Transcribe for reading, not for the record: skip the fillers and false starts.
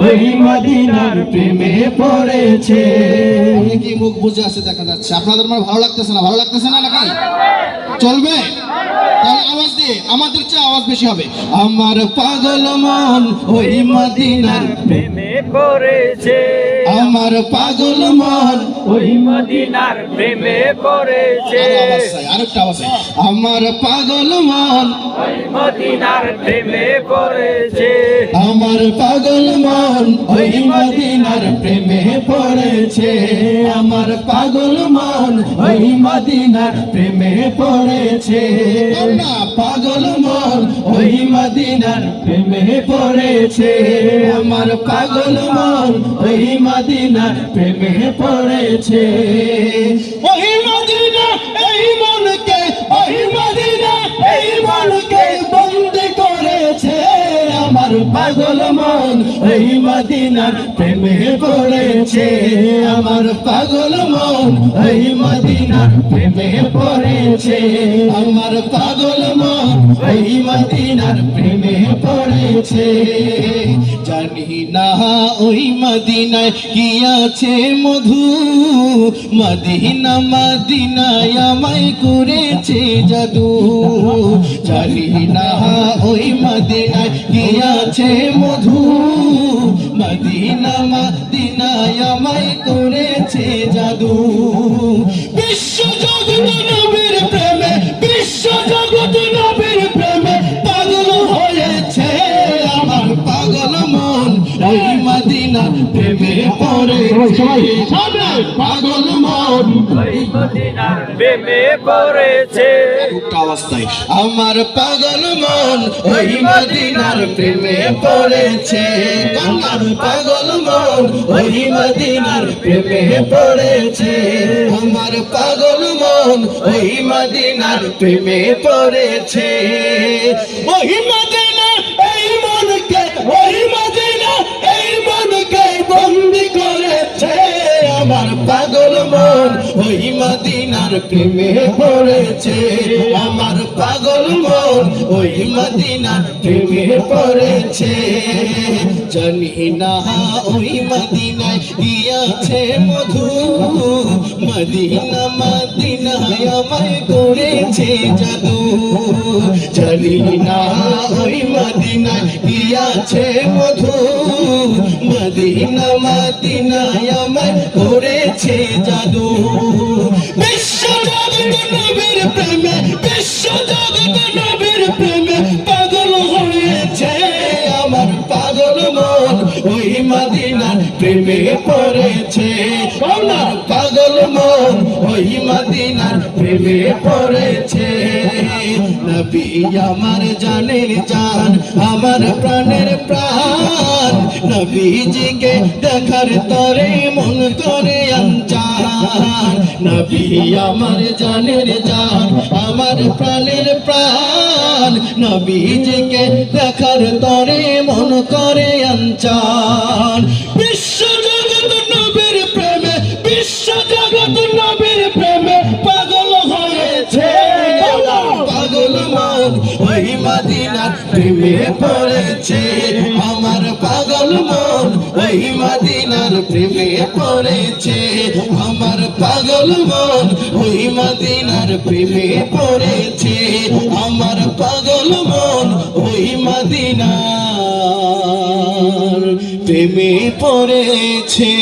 ওই মদিনার প্রেমে পড়েছে। কি মুখ বুঝে আছে দেখা যাচ্ছে, আপনাদের মানে ভালো লাগতেছে না? ভালো লাগতেছে না নাকি? চলবে? তাহলে আওয়াজ দিয়ে, আমাদের চেয়ে আওয়াজ বেশি হবে। আমার পাগল মন ওই মদিনার প্রেমে পড়েছে, আমার পাগল মন ওই মদিনার প্রেমে পড়েছে। আরেকটা আওয়াজ চাই। আমার পাগল মন ওই মদিনার প্রেমে পড়েছে, আমার পাগল মন ওই মদিনার প্রেমে পড়েছে, আমার পাগল মন ওই মদিনার প্রেমে পড়েছে, পাগল মন ওই মদিনার প্রেমে পড়েছে, আমার পাগল মন ওই মদিনার প্রেমে পড়েছে। ওই মদিনা এই মনকে, ওই মদিনা এই মনকে বন্দি করেছে, আমার পাগল মন ওই মদিনার প্রেমে পড়েছে, আমার পাগল মন ওই মদিনার প্রেমে পড়েছে, আমার পাগল মন ওই মদিনার প্রেমে পড়েছে। জানি না ওই মদিনায় কি আছে মধু, মদিনা মদিনায় আমায় করেছে জাদু, জানি না ওই মদিনায় কি আছে মধু, মদিনা মদিনায় আমায় করেছে জাদু। বিশ্ব জগৎ নবীর প্রেমে, বিশ্ব জগৎ নবীর প্রেমে পাগল হয়েছে, আমার পাগল মন ওই মদিনার প্রেমে পড়েছে, পাগল মন ওই মদিনার প্রেমে পড়েছে। অবস্থায় আমার পাগল মন ওই মদিনার প্রেমে পড়েছে, আমার পাগল মন ওই মদিনার প্রেমে পড়েছে, আমার পাগল মন ওই মদিনার প্রেমে পড়েছে। ওই মদিনা এই মনকে, ওই মদিনা এই মনকে বন্দি করেছে, আমার পাগল মন ওই মদিনার প্রেমে পড়েছে, আমার পাগল মন ওই মদিনার প্রেমে পড়েছে। জানি না ওই মদিনায় কি আছে মধু, মদিনা মদিনায় আমায় করেছে জাদু, জানি না ওই মদিনায় কি আছে মধু, মদিনা মদিনায় আমায় করেছে জাদু। বিশ্ব জগৎ নবীর প্রেমে, বিশ্ব জগৎ নবীর প্রেমে পাগল হয়েছে, আমার পাগল মন ওই মদিনার প্রেমে পড়েছে, আমার পাগল মন ওই মদিনার প্রেমে পড়েছে। নবী আমার জানের জান, আমার প্রাণের প্রাণ, নবীজিকে দেখার তরে মন করে আনজান, নবী আমার জানের জান, আমার প্রাণের প্রাণ, নবীজিকে দেখার তরে মন করে আনজান। বিশ্ব জগৎ নবীর প্রেমে, বিশ্ব জগৎ নবীর প্রেমে পাগল হয়েছে, পাগল মন ওই মদিনার প্রেমে পড়েছে, আমার পাগল মন ওই মদিনার প্রেমে পড়েছে, আমার পাগল মন ওই মদিনার প্রেমে পড়েছে, আমার পাগল মন ওই মদিনার প্রেমে পড়েছে।